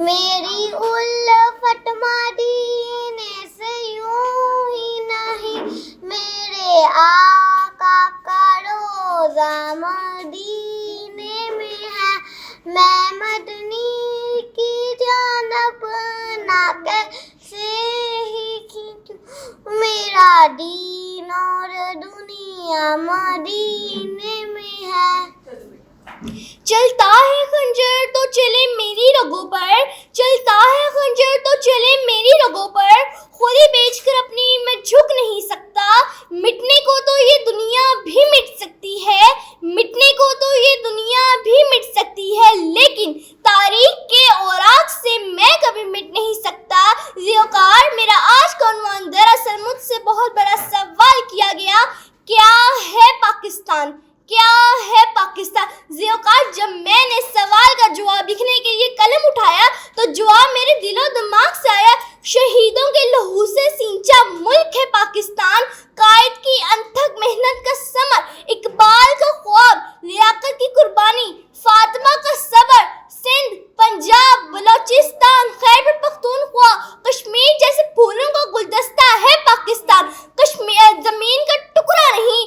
मेरी उल्फत मदीने से यूं ही नहीं, मेरे आका का रोज़ा मदीने में है। मैं मदनी की जानब ना कैसे ही खींचूं, मेरा दीन और दुनिया मदीने में है। चलता है खंजर तो चले मेरी रगों पर, चलता है खंजर तो चले मेरी रगों पर, खुदी बेचकर अपनी मैं झुक नहीं सकता। मिटने को तो ये दुनिया भी मिट सकती है, मिटने को तो ये दुनिया भी मिट सकती है, लेकिन तारीख के औराक से मैं कभी मिट नहीं सकता। ज़ियोकार, मेरा आज का उन्वान दरअसल मुझसे बहुत बड़ा सवाल किया गया, क्या है पाकिस्तान, क्या है पाकिस्तान। ज़ियोकार, जब मैंने सवाल का जवाब लिखने के लिए कलम उठाया तो जवाब मेरे दिलो दिमाग से आया। शहीदों के लहू से सींचा मुल्क है पाकिस्तान, कायद की अनथक मेहनत का समर, इकबाल का ख्वाब, लियाकत की कुर्बानी, फातिमा का सबर। सिंध, पंजाब, बलोचिस्तान, खैबर पख्तूनख्वा, कश्मीर जैसे फूलों का गुलदस्ता है पाकिस्तान। कश्मीर जमीन का टुकड़ा नहीं,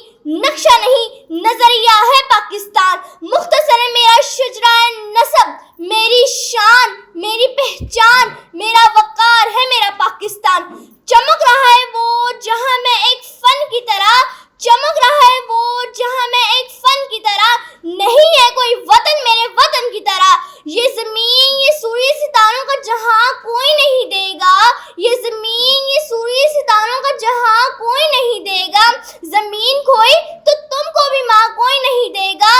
नक्शा नहीं, नजरिया है पाकिस्तान। मुख्तसर है मेरा शजराए नसब, मेरी शान, मेरी पहचान, मेरा वकार है मेरा पाकिस्तान। चमक रहा है वो जहां मैं एक फन की तरह, चमक रहा है वो जहां मैं एक फन की तरह, नहीं है कोई वतन मेरे वतन की तरह। ये जमीन, ये सूर्य सितारों का जहां कोई नहीं देगा, ये जमीन, ये सूर्य सितारों का जहां कोई नहीं देगा। जमीन खोई तो तुमको भी माँ कोई नहीं देगा।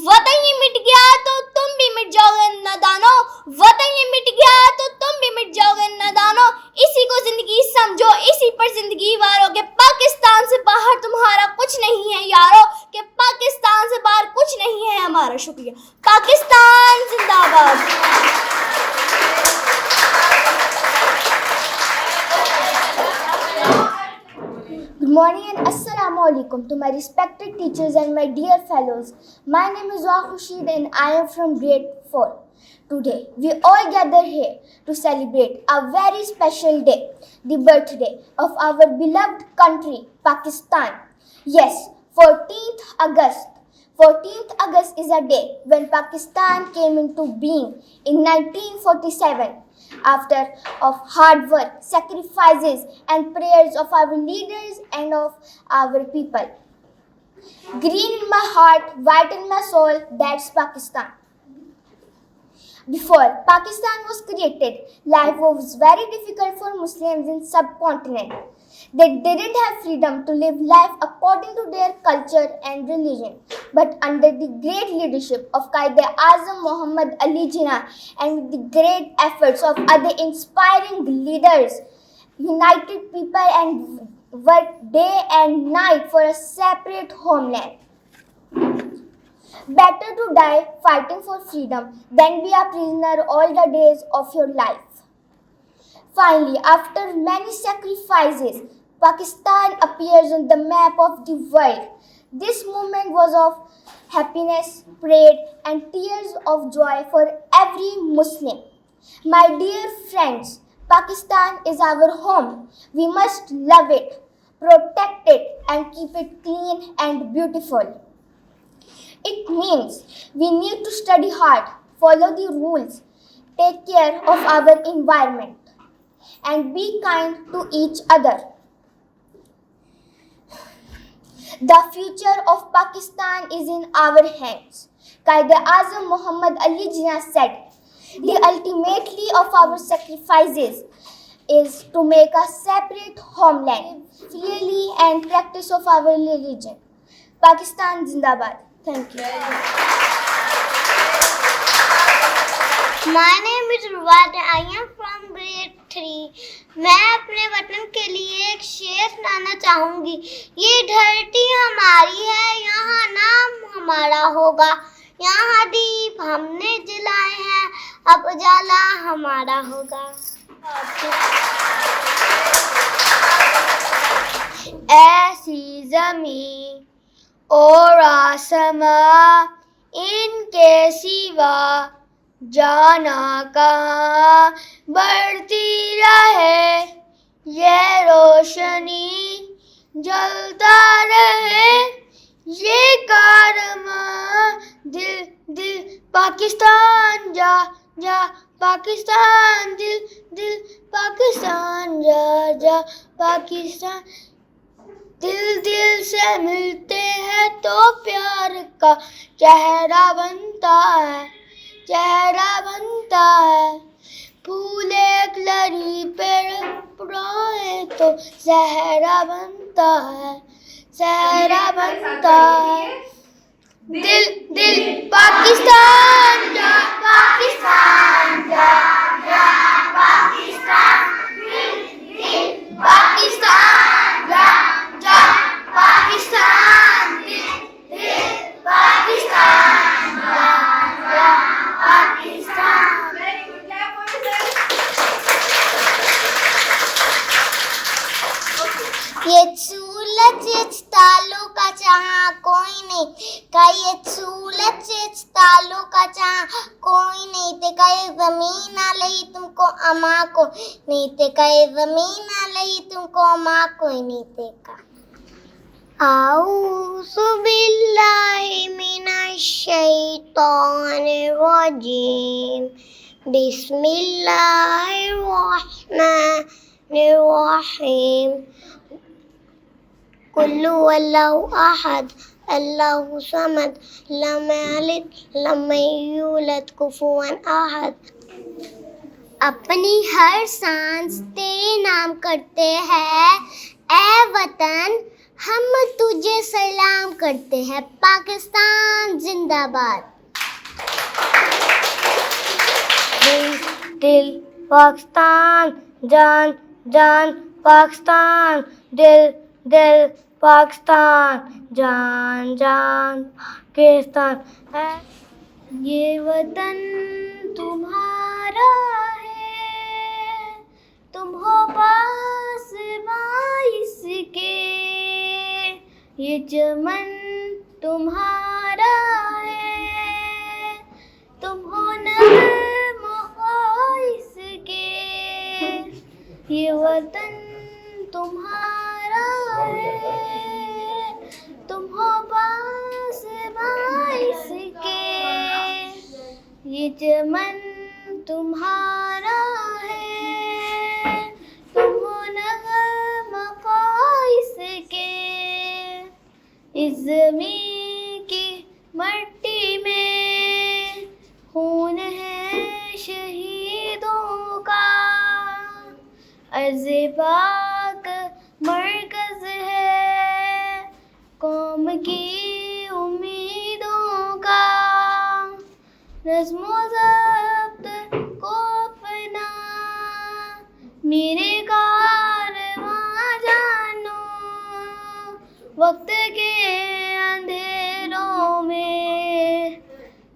वतन ये मिट गया तो तुम भी मिट जाओगे नादानो, वतन ये मिट गया तो तुम भी मिट जाओगे नादानो। इसी को जिंदगी समझो, इसी पर जिंदगी वारो, के पाकिस्तान से बाहर तुम्हारा कुछ नहीं है यारो, के पाकिस्तान से बाहर कुछ नहीं है हमारा। शुक्रिया। पाकिस्तान जिंदाबाद। Good morning and Assalamu alaikum to my respected teachers and my dear fellows. My name is Wah Khushid and I am from grade 4. Today, we all gather here to celebrate a very special day, the birthday of our beloved country, Pakistan. Yes, 14th August. 14th August is a day when Pakistan came into being in 1947. After of hard work, sacrifices and prayers of our leaders and of our people. Green in my heart, white in my soul, that's Pakistan. Before Pakistan was created, life was very difficult for Muslims in subcontinent. They didn't have freedom to live life according to their culture and religion. But under the great leadership of Quaid-e-Azam Muhammad Ali Jinnah and with the great efforts of other inspiring leaders, united people and worked day and night for a separate homeland. Better to die fighting for freedom than be a prisoner all the days of your life. Finally, after many sacrifices, Pakistan appears on the map of the world. This movement was of happiness, pride, and tears of joy for every Muslim. My dear friends, Pakistan is our home. We must love it, protect it, and keep it clean and beautiful. It means we need to study hard, follow the rules, take care of our environment, and be kind to each other. The future of Pakistan is in our hands. Quaid-e-Azam Muhammad Ali Jinnah said, the ultimately of our sacrifices is to make a separate homeland, freely and practice of our religion. Pakistan Zindabad. Thank you. My name is Ruwad. I am from grade 3 मैं अपने वतन के लिए एक शेर सुनाना चाहूँगी। ये धरती हमारी है, यहाँ नाम हमारा होगा, यहाँ दीप हमने जलाए हैं, अब उजाला हमारा होगा। ऐसी ज़मीं और आसमां इनके सिवा जाना कहाँ, बढ़ती रहे ये रोशनी, जलता रहे ये कारवां, दिल दिल पाकिस्तान जा जा, पाकिस्तान दिल दिल पाकिस्तान जा जा, पाकिस्तान दिल दिल से मिलते हैं तो प्यार का चेहरा बनता है, चेहरा बनता है। फूल एक लड़ी पे पड़े तो सहरा बनता है, सहरा बनता है। दिल दिल पाकिस्तान जा, पाकिस्तान जा जा, पाकिस्तान दिल दिल पाकिस्तान जा जा, पाकिस्तान दिल दिल पाकिस्तान जा जा, पाकिस्तान। ये सूरज तालों का जहाँ कोई नहीं, ये सूरज तालों का जहाँ कोई नहीं ते, कहे जमीन आ लही तुमको अमा को नहीं ते, कहे जमीन आ लही तुमको अमा कोई नहीं ते का। आऊज़ु बिल्लाहि मिनश शैतानिर रजीम, बिस्मिल्लाहिर रहमानिर रहीम। कुल्लु अल्लाहु अहद अल्लाहु समद लम यलिद लम यूलद कुफुवन अहद। अपनी हर सांस तेरे नाम करते हैं ऐ वतन, हम तुझे सलाम करते हैं, पाकिस्तान जिंदाबाद। दिल पाकिस्तान, जान जान पाकिस्तान, दिल दिल पाकिस्तान, जान जान पाकिस्तान। ये वतन तुम्हारा है, तुम हो पास बाईस के, ये चमन तुम्हारा है, तुम हो नग़्मा इसके, ये वतन तुम्हारा है, तुम हो पास बाईस के, ये चमन तुम्हारा है, तुम हो नग़्मा इसके। इस ज़मीं की मट्टी में खून है शहीदों का, अर्ज़ पाक मरकज़ है कौम की उम्मीदों का। नज़्म ज़ब्त को अपना मेरे कारवां जानो, वक्त के अंधेरों में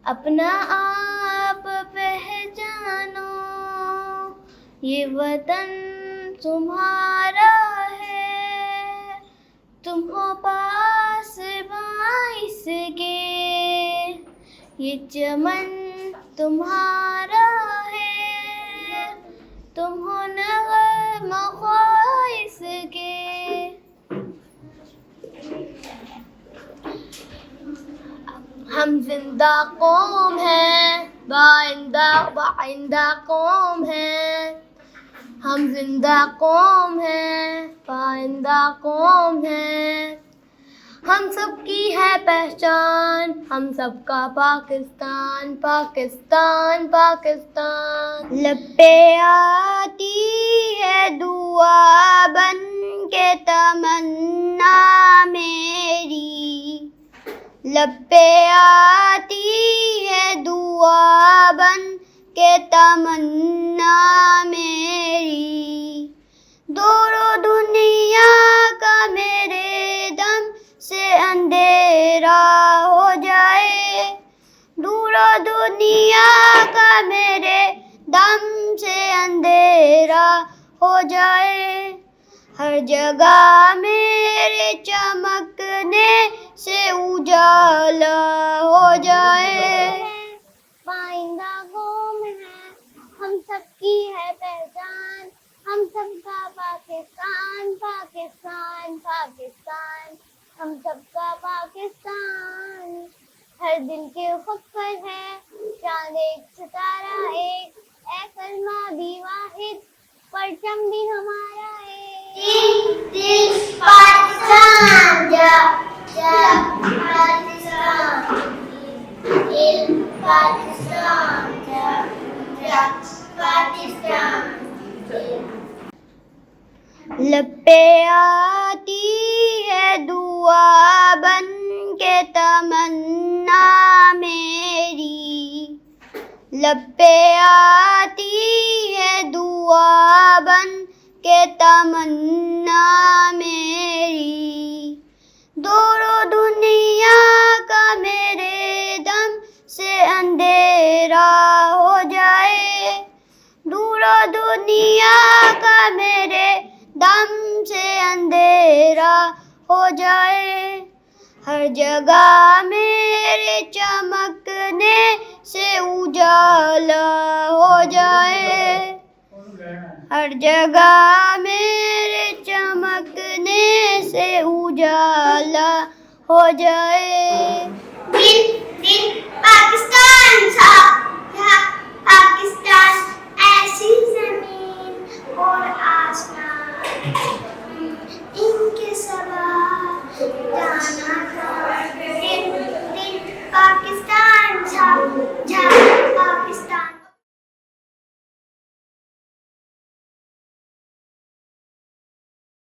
अपना आप पहचानो। ये वतन तुम्हारा है, तुम हो पास बाईस के, ये चमन तुम्हारा है, तुम हो नग़्मा इसके। हम जिंदा कौम हैं, बाइंदा कौम हैं, हम जिंदा कौम हैं, बाइंदा कौम हैं। हम सबकी है पहचान, हम सबका पाकिस्तान, पाकिस्तान, पाकिस्तान। लब पे आती है दुआ बन के तमन्ना मेरी, लब पे आती है दुआ बन के तमन्ना मेरी। दुनिया का मेरे दम से अंधेरा हो जाए, हर जगह मेरे चमकने से उजाला हो जाए। पाइंदा कौम है, हम सबकी है पहचान, हम सबका पाकिस्तान, पाकिस्तान, पाकिस्तान, हम सबका पाकिस्तान। हर दिल के खुद पर है चांद एक सितारा एक, ऐ कलमा भी वाहिद, परचम भी हमारा एक। दिल पाकिस्तान जा जा पाकिस्तान, दिल पाकिस्तान जा जा पाकिस्तान। लब पे आती है दुआ बन के तमन्ना मेरी, लब पे आती है दुआ बन के तमन्ना मेरी। दूर दुनिया का मेरे दम से अंधेरा हो जाए, दूर दुनिया का मेरे दम से अंधेरा हो जाए, हर जगह मेरे चमकने से उजाला हो जाए, हर जगह मेरे चमकने से उजाला हो जाए। दिल दिल पाकिस्तान था, पाकिस्तान